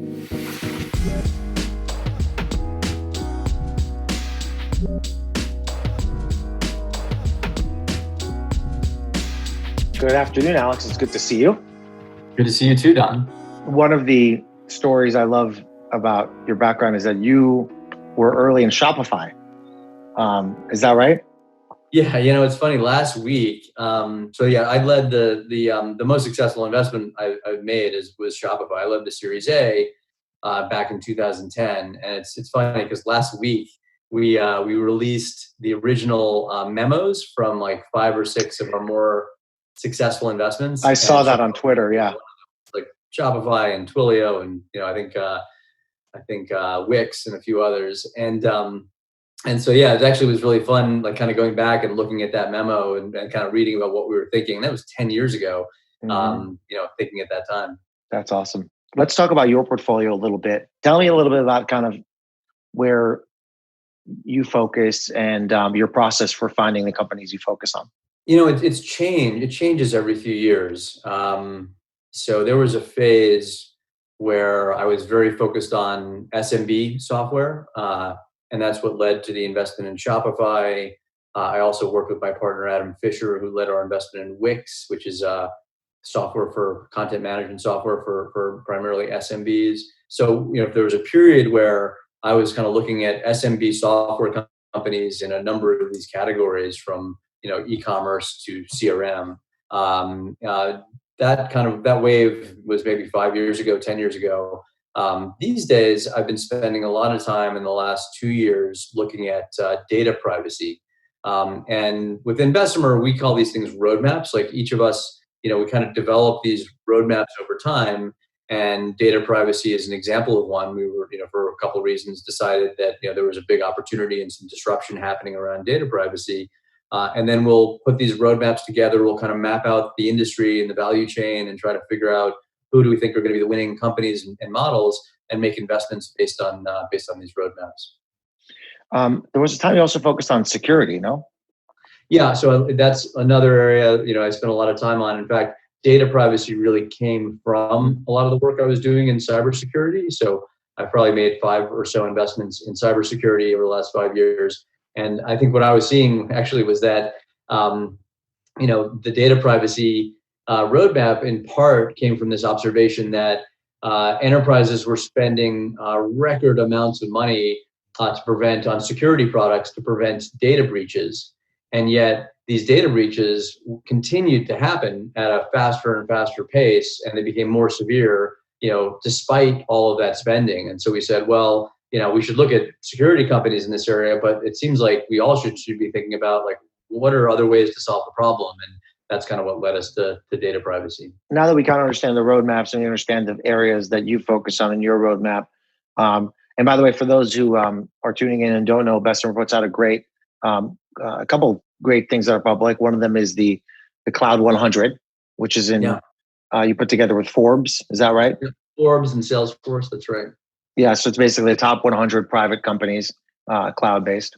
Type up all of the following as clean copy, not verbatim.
Good afternoon, Alex. It's good to see you. Good to see you too, Don. One of the stories I love about your background is that you were early in Shopify. Is that right? Yeah, it's funny. Last week, I led the most successful investment I've made was Shopify. I led the Series A back in 2010, and it's funny because last week we released the original memos from like 5 or 6 of our more successful investments. I saw that on Twitter. Yeah, like Shopify and Twilio, and I think Wix and a few others, and so yeah, it actually was really fun, like kind of going back and looking at that memo and kind of reading about what we were thinking. And that was 10 years ago. Thinking at that time. That's awesome. Let's talk about your portfolio a little bit. Tell me a little bit about kind of where you focus and your process for finding the companies you focus on. It's changed. It changes every few years. So there was a phase where I was very focused on SMB software, and that's what led to the investment in Shopify. I also worked with my partner, Adam Fisher, who led our investment in Wix, which is software for content management software for primarily SMBs. So, there was a period where I was kind of looking at SMB software companies in a number of these categories, from e-commerce to CRM. That wave was maybe 5 years ago, 10 years ago. These days, I've been spending a lot of time in the last 2 years looking at data privacy. And within Bessemer, we call these things roadmaps. Like each of us, we kind of develop these roadmaps over time. And data privacy is an example of one. We were, for a couple of reasons, decided that there was a big opportunity and some disruption happening around data privacy. And then we'll put these roadmaps together. We'll kind of map out the industry and the value chain and try to figure out who do we think are going to be the winning companies and models, and make investments based on these roadmaps. There was a time you also focused on security, no? Yeah, so that's another area I spent a lot of time on. In fact, data privacy really came from a lot of the work I was doing in cybersecurity. So I probably made 5 or so investments in cybersecurity over the last 5 years. And I think what I was seeing actually was that, the data privacy roadmap in part came from this observation that enterprises were spending record amounts of money on security products to prevent data breaches. And yet these data breaches continued to happen at a faster and faster pace, and they became more severe, despite all of that spending. And so we said, well, we should look at security companies in this area, but it seems like we all should be thinking about, like, what are other ways to solve the problem? And that's kind of what led us to data privacy. Now that we kind of understand the roadmaps and we understand the areas that you focus on in your roadmap, and by the way, for those who are tuning in and don't know, Bessemer puts out a couple great things that are public. One of them is the Cloud 100, which is you put together with Forbes. Is that right? Yeah, Forbes and Salesforce. That's right. Yeah, so it's basically the top 100 private companies, cloud-based.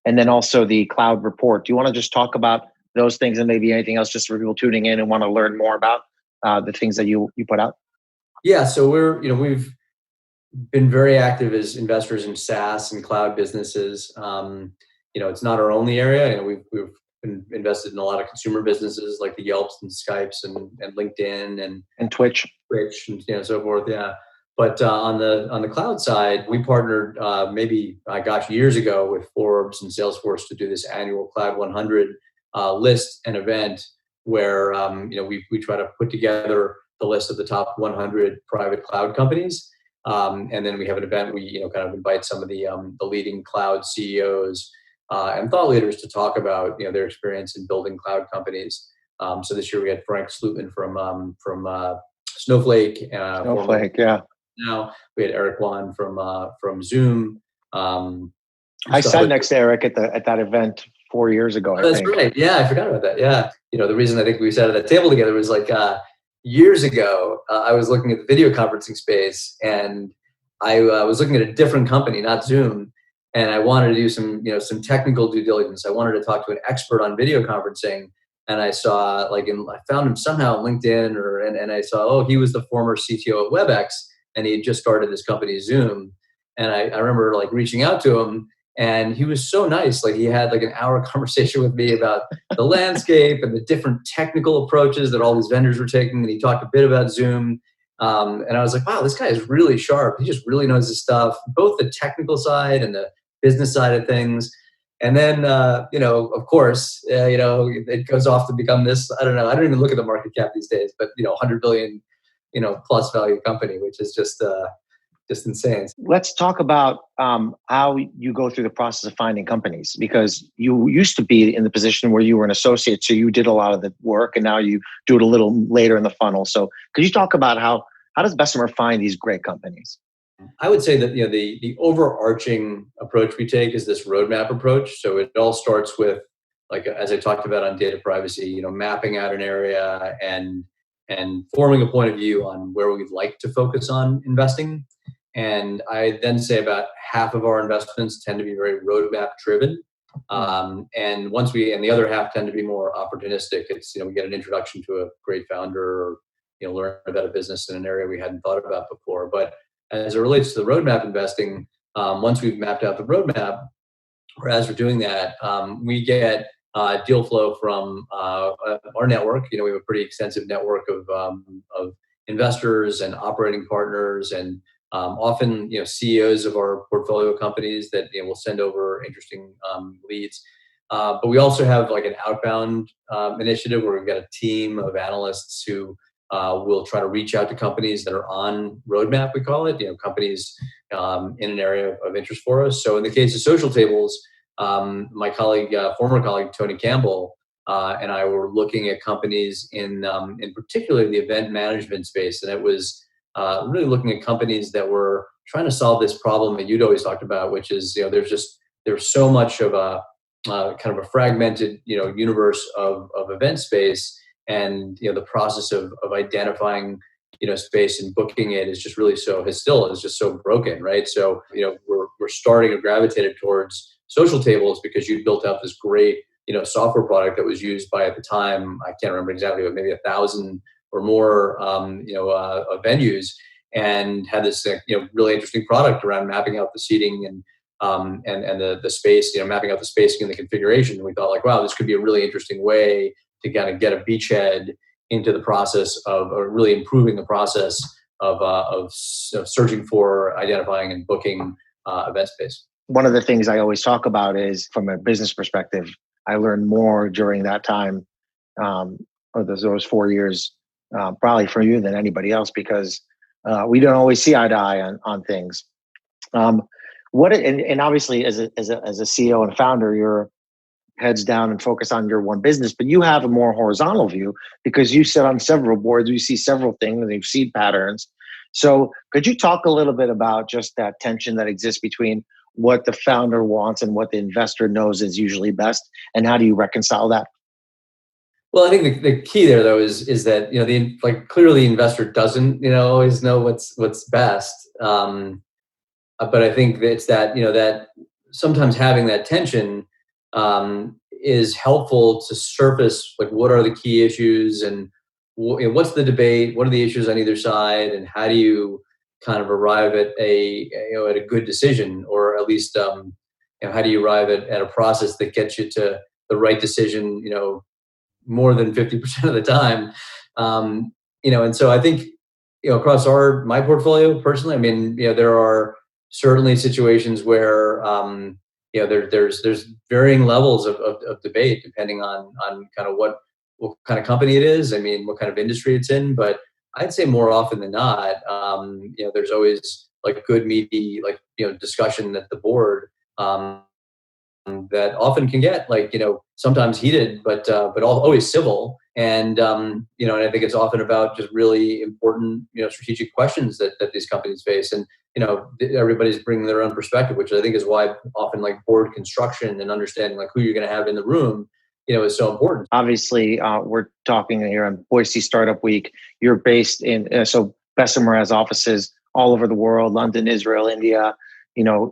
And then also the Cloud Report. Do you want to just talk about those things and maybe anything else, just for people tuning in and want to learn more about the things that you put out? Yeah, so we've been very active as investors in SaaS and cloud businesses. It's not our only area. We've been invested in a lot of consumer businesses like the Yelps and Skypes and LinkedIn and Twitch and so forth. Yeah. But on the cloud side, we partnered years ago with Forbes and Salesforce to do this annual Cloud 100 list and event where we try to put together the list of the top 100 private cloud companies, and then we have an event. We kind of invite some of the leading cloud CEOs and thought leaders to talk about their experience in building cloud companies. So this year we had Frank Slootman from Snowflake. Yeah. Now we had Eric Wan from Zoom. I sat next to Eric at that event 4 years ago. That's right. Yeah, I forgot about that. Yeah, the reason I think we sat at that table together was like years ago. I was looking at the video conferencing space, and I was looking at a different company, not Zoom, and I wanted to do some technical due diligence. I wanted to talk to an expert on video conferencing, and I saw I found him somehow on LinkedIn, and I saw he was the former CTO at WebEx. and he had just started this company, Zoom. And I remember like reaching out to him, and he was so nice. Like he had like an hour conversation with me about the landscape and the different technical approaches that all these vendors were taking. And he talked a bit about Zoom. And I was like, wow, this guy is really sharp. He just really knows his stuff, both the technical side and the business side of things. And then, of course, it goes off to become this, I don't know, I don't even look at the market cap these days, but, 100 billion, plus value company, which is just insane. Let's talk about how you go through the process of finding companies, because you used to be in the position where you were an associate, so you did a lot of the work, and now you do it a little later in the funnel. So could you talk about how does Bessemer find these great companies? I would say that the overarching approach we take is this roadmap approach. So it all starts with, like as I talked about on data privacy, mapping out an area and forming a point of view on where we'd like to focus on investing. And I then say about half of our investments tend to be very roadmap driven. And the other half tend to be more opportunistic. It's, we get an introduction to a great founder, or, learn about a business in an area we hadn't thought about before. But as it relates to the roadmap investing, once we've mapped out the roadmap, or as we're doing that, we get deal flow from our network. We have a pretty extensive network of investors and operating partners, and often CEOs of our portfolio companies that will send over interesting leads. But we also have like an outbound initiative where we've got a team of analysts who will try to reach out to companies that are on roadmap, we call it, companies in an area of interest for us. So in the case of Social Tables, my colleague, former colleague, Tony Campbell, and I were looking at companies in particular the event management space. And it was really looking at companies that were trying to solve this problem that you'd always talked about, which is, there's so much of a kind of a fragmented, universe of event space. And the process of identifying space and booking it is just really is just so broken, right? So we're starting to gravitate towards Social Tables because you built up this great software product that was used by, at the time, I can't remember exactly, but maybe 1,000 or more venues, and had this really interesting product around mapping out the seating and the space, mapping out the spacing and the configuration. And we thought, like, wow, this could be a really interesting way to kind of get a beachhead into the process of really improving the process of searching for, identifying, and booking event space. One of the things I always talk about is, from a business perspective, I learned more during that time, or those 4 years, probably from you than anybody else, because we don't always see eye to eye on things. And obviously as a CEO and founder, you're heads down and focus on your one business, but you have a more horizontal view because you sit on several boards, you see several things, and you see patterns. So could you talk a little bit about just that tension that exists between what the founder wants and what the investor knows is usually best, and how do you reconcile that? Well, I think the key there, though, is that clearly the investor doesn't always know what's best. But I think it's that that sometimes having that tension is helpful to surface, like, what are the key issues, and what's the debate, what are the issues on either side, and how do you kind of arrive at a good decision, or at least how do you arrive at a process that gets you to the right decision more than 50% of the time. And so I think across my portfolio personally, I mean, there are certainly situations where there's varying levels of debate depending on kind of what kind of company it is. I mean, what kind of industry it's in. But I'd say more often than not, there's always like good meaty discussion at the board that often can get sometimes heated, but always civil. And and I think it's often about just really important strategic questions that these companies face. And everybody's bringing their own perspective, which I think is why often board construction and understanding who you're going to have in the room is so important. Obviously, we're talking here on Boise Startup Week. You're based in, so Bessemer has offices all over the world: London, Israel, India,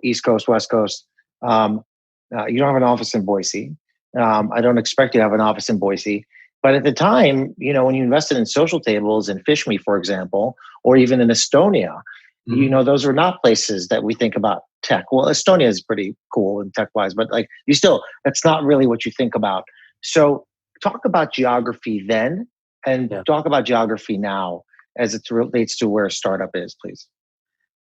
East Coast, West Coast. You don't have an office in Boise. I don't expect you to have an office in Boise. But at the time, when you invested in Social Tables and Fish Me, for example, or even in Estonia, those are not places that we think about tech. Well, Estonia is pretty cool and tech wise, but like that's not really what you think about. So talk about geography then and talk about geography now as it relates to where a startup is, please.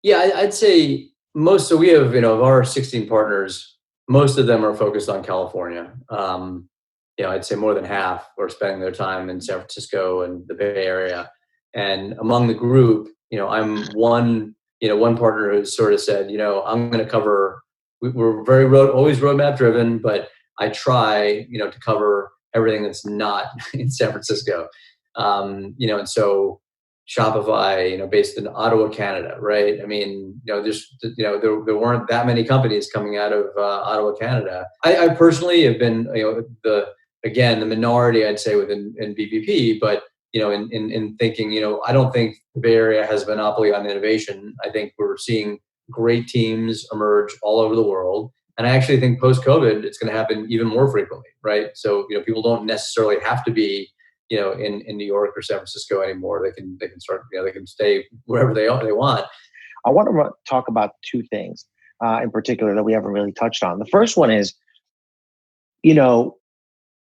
Yeah, I'd say so we have, of our 16 partners, most of them are focused on California. I'd say more than half are spending their time in San Francisco and the Bay Area. And among the group, I'm one partner who's sort of said, I'm going to cover, we're always roadmap driven, but I try, to cover everything that's not in San Francisco. And so Shopify, based in Ottawa, Canada, right? I mean, there weren't that many companies coming out of Ottawa, Canada. I personally have been, the minority, I'd say, within BVP, but in thinking, I don't think the Bay Area has a monopoly on innovation. I think we're seeing great teams emerge all over the world. And I actually think post-COVID, it's going to happen even more frequently, right? So, people don't necessarily have to be, in New York or San Francisco anymore. They can start, they can stay wherever they want. I want to talk about two things in particular that we haven't really touched on. The first one is,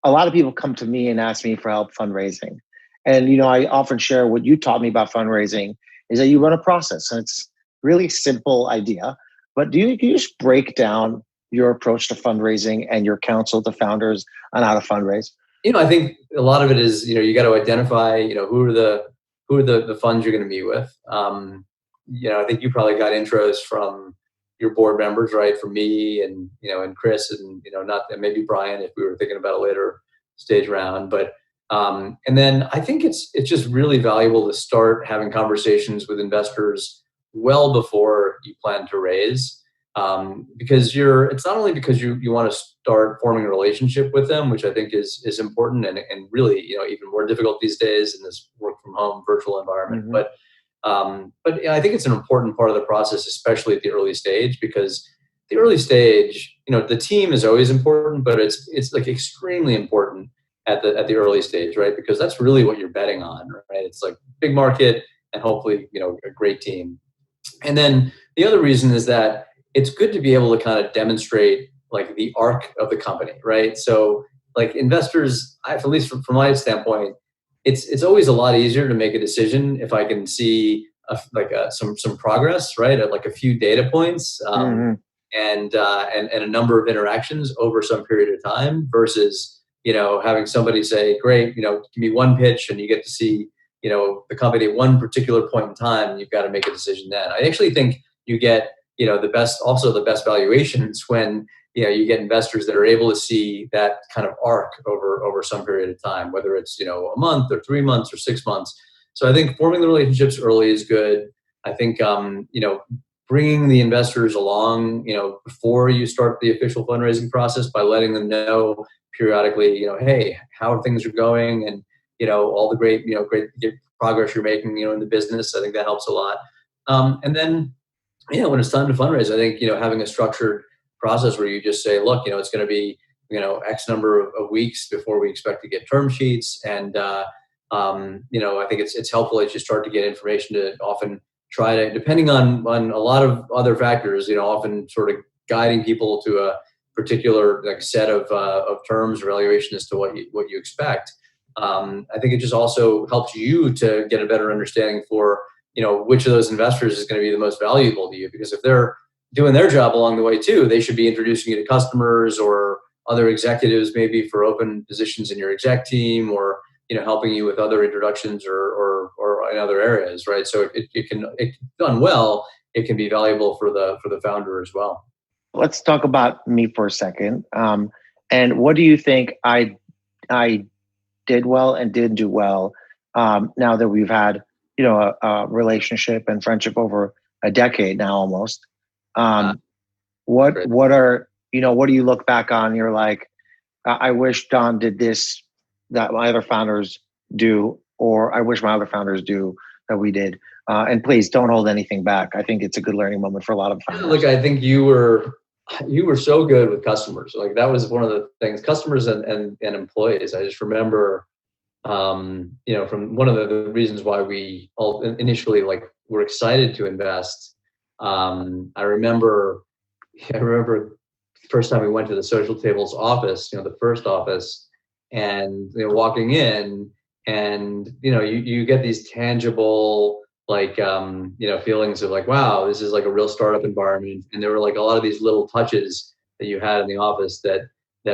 a lot of people come to me and ask me for help fundraising. And, I often share what you taught me about fundraising is that you run a process, and it's really simple idea. But can you just break down your approach to fundraising and your counsel to founders on how to fundraise? I think a lot of it is, you got to identify, who are the funds you're going to meet with. I think you probably got intros from your board members, right? From me and, and Chris and, and maybe Brian, if we were thinking about a later stage round. But, and then I think it's just really valuable to start having conversations with investors well before you plan to raise. Because it's not only because you want to start forming a relationship with them, which I think is important and really, even more difficult these days in this work from home virtual environment. Mm-hmm. But I think it's an important part of the process, especially at the early stage, because the early stage, the team is always important, but it's like extremely important at the early stage, right? Because that's really what you're betting on, right? It's like big market and hopefully, a great team. And then the other reason is that it's good to be able to kind of demonstrate like the arc of the company, right? So like investors, at least from my standpoint, it's always a lot easier to make a decision if I can see some progress, right? At like a few data points and a number of interactions over some period of time versus, having somebody say, great, give me one pitch and you get to see, the company at one particular point in time, and you've got to make a decision then. I actually think you get the best valuations when, you get investors that are able to see that kind of arc over some period of time, whether it's, a month or 3 months or 6 months. So I think forming the relationships early is good. I think, bringing the investors along, before you start the official fundraising process by letting them know periodically, hey, how things are going and, all the great progress you're making, in the business. I think that helps a lot. And then, when it's time to fundraise, I think, having a structured process where you just say, look, it's going to be, X number of weeks before we expect to get term sheets. And, I think it's helpful as you start to get information to often try to, depending on a lot of other factors, often sort of guiding people to a particular set of terms or evaluation as to what you expect. I think it just also helps you to get a better understanding for, which of those investors is going to be the most valuable to you. Because if they're doing their job along the way too, they should be introducing you to customers or other executives, maybe for open positions in your exec team, or helping you with other introductions or in other areas, right? So it done well, it can be valuable for the founder as well. Let's talk about me for a second. And what do you think I did well and didn't do well now that we've had a relationship and friendship over a decade now almost? What do you look back on? You're like, I wish Don did this that my other founders do, or I wish my other founders do that we did. And please don't hold anything back. I think it's a good learning moment for a lot of founders. Look, I think you were so good with customers. Like that was one of the things, customers and employees. I just remember, from one of the reasons why we all initially were excited to invest. I remember the first time we went to the Social Tables office, the first office, and walking in, and you get these tangible feelings of like, wow, this is like a real startup environment. And there were like a lot of these little touches that you had in the office that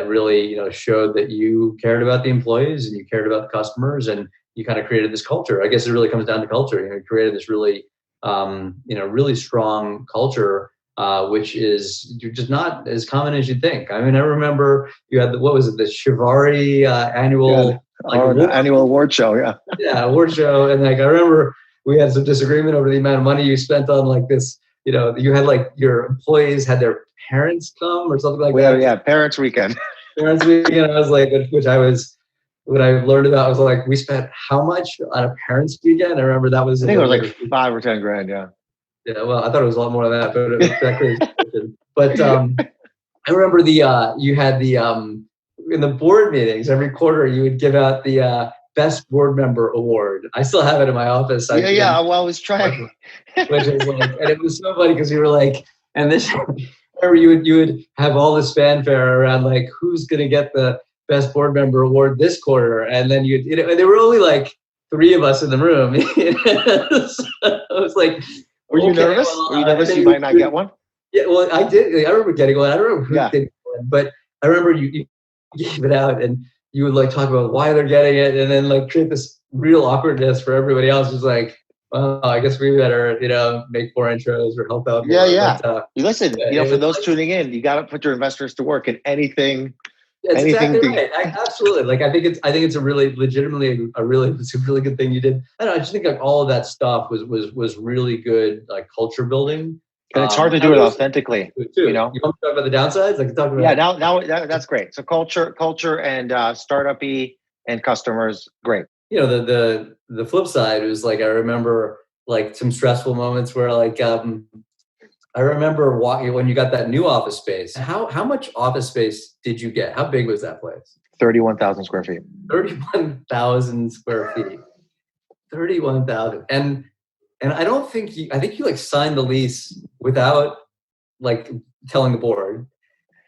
really showed that you cared about the employees and you cared about the customers, and you kind of created this culture. I guess it really comes down to culture. You created this really really strong culture, which is just not as common as you'd think. I mean, I remember you had the Shivari annual annual award show, award show, and like I remember we had some disagreement over the amount of money you spent on like this. You had like your employees had their parents come or something like that. Yeah, parents weekend. Parents weekend. I was like, what I learned about was like, we spent how much on a parents weekend? I remember that was. I think it was like $5 or $10 grand. Yeah. Yeah. Well, I thought it was a lot more than that, but it was that crazy. But I remember you had in the board meetings every quarter you would give out the best board member award. I still have it in my office. Well, I was trying. Which was like, and it was so funny because you were like, and this, remember you would have all this fanfare around like who's gonna get the best board member award this quarter, and then and there were only like 3 of us in the room. So I was like, were you nervous? Were you nervous you might not get one? Yeah, well, I did. I remember getting one. I don't remember who did one, but I remember you gave it out, and you would like talk about why they're getting it, and then like create this real awkwardness for everybody else. Just like, well, I guess we better, make more intros or help out more. Yeah. But, listen, for those tuning in, you got to put your investors to work in anything. That's exactly right. Absolutely. Like I think it's a really legitimately it's a really good thing you did. I don't know. I just think like all of that stuff was really good, like culture building. And it's hard to do it authentically. You want to talk about the downsides? I can talk about. Yeah, now that's great. So culture and startup-y and customers, great. The flip side was like I remember like some stressful moments where like I remember when you got that new office space. How much office space did you get? How big was that place? 31,000 square feet. 31,000 square feet. 31,000. And I don't think I think you like signed the lease without like telling the board.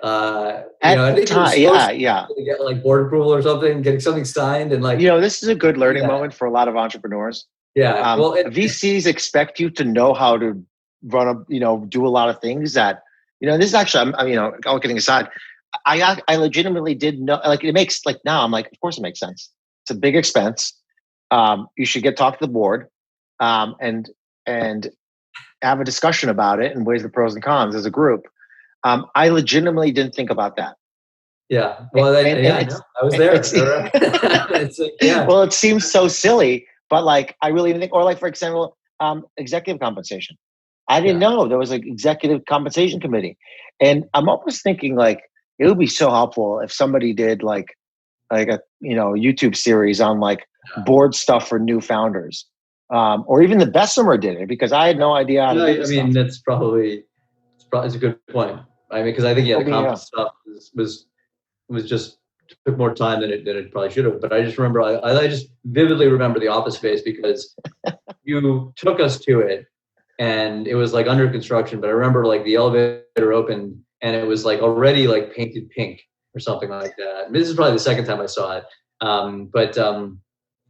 At the time, yeah. To get like board approval or something, getting something signed, and like this is a good learning moment for a lot of entrepreneurs. Yeah, VCs expect you to know how to run do a lot of things that this is actually all kidding aside, I legitimately did know, like it makes like now I'm like, of course it makes sense. It's a big expense. You should talk to the board, and have a discussion about it and weigh the pros and cons as a group. I legitimately didn't think about that. Yeah. Well, I was there. It's like, yeah. Well, it seems so silly, but like, I really didn't think, or like, for example, executive compensation. I didn't know there was an executive compensation committee. And I'm almost thinking like, it would be so helpful if somebody did like a, YouTube series on like board stuff for new founders. Or even the Bessemer did it because I had no idea how to do this stuff. That's probably it's a good point. I mean, because I think the conference stuff was just took more time than it probably should have. But I just remember, I just vividly remember the office space because you took us to it, and it was like under construction. But I remember like the elevator opened, and it was like already like painted pink or something like that. This is probably the second time I saw it. But it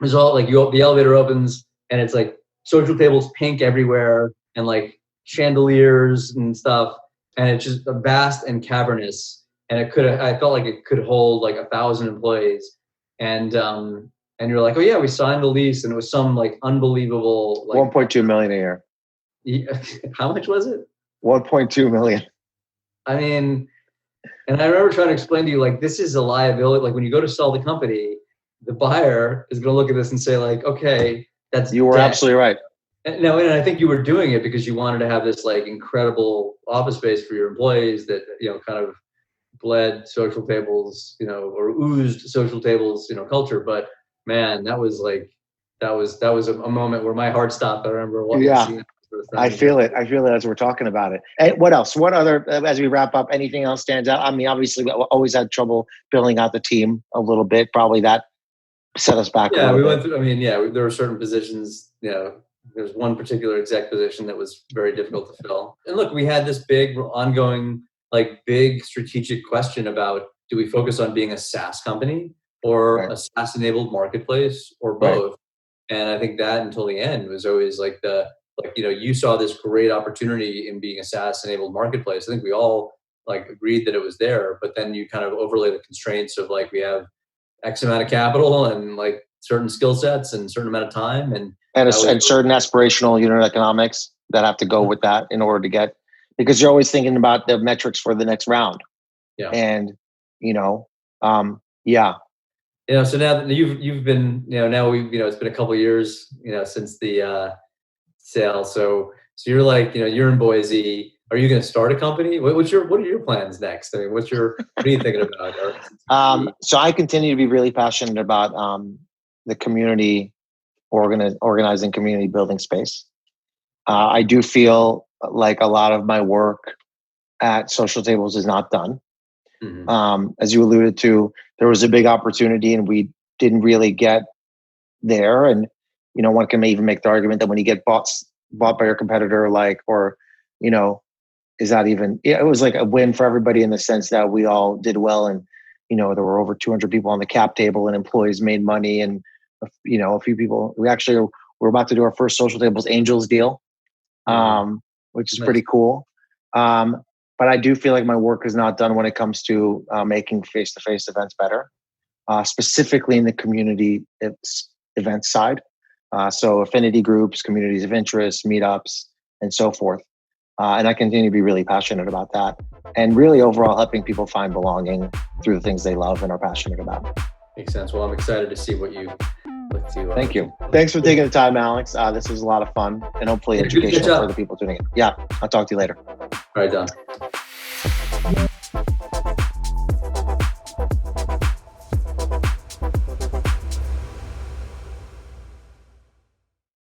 was all like the elevator opens, and it's like social tables pink everywhere, and like chandeliers and stuff. And it's just vast and cavernous, and I felt like it could hold like 1,000 employees. And you're like, oh yeah, we signed the lease, and it was some like unbelievable like 1.2 million a year. How much was it? 1.2 million. I mean, and I remember trying to explain to you like this is a liability. Like when you go to sell the company, the buyer is going to look at this and say like, okay, you were absolutely right. No, and I think you were doing it because you wanted to have this like incredible office space for your employees that kind of bled social tables, or oozed social tables, culture. But man, that was a moment where my heart stopped. I remember walking. Yeah, I feel it as we're talking about it. And what else? What other? As we wrap up, anything else stands out? I mean, obviously, we always had trouble building out the team a little bit. Probably that set us back. Yeah, we went through. I mean, there were certain positions, There's one particular exec position that was very difficult to fill. And look, we had this big ongoing, like big strategic question about, do we focus on being a SaaS company or Right. a SaaS enabled marketplace or Right. both? And I think that until the end was always like you saw this great opportunity in being a SaaS enabled marketplace. I think we all like agreed that it was there, but then you kind of overlay the constraints of like, we have X amount of capital and like certain skill sets and certain amount of time. And certain aspirational unit economics that have to go with that in order to get, because you're always thinking about the metrics for the next round. Yeah. And, so now that you've been, now it's been a couple of years, since the sale. So you're like, you're in Boise. Are you going to start a company? What are your plans next? I mean, what are you thinking about? So I continue to be really passionate about the community, organizing community building space. I do feel like a lot of my work at Social Tables is not done. Mm-hmm. As you alluded to, there was a big opportunity and we didn't really get there. And, one can even make the argument that when you get bought by your competitor, is that even, it was like a win for everybody in the sense that we all did well. And, there were over 200 people on the cap table and employees made money. And, a few people, we're about to do our first Social Tables Angels deal, which is pretty cool. But I do feel like my work is not done when it comes to making face-to-face events better, specifically in the community event side. So affinity groups, communities of interest, meetups, and so forth. And I continue to be really passionate about that. And really overall helping people find belonging through the things they love and are passionate about. Makes sense. Well, I'm excited to see what you look to. Thank you. Thanks for taking the time, Alex. This was a lot of fun and hopefully educational for the people tuning in. Yeah, I'll talk to you later. All right, Don.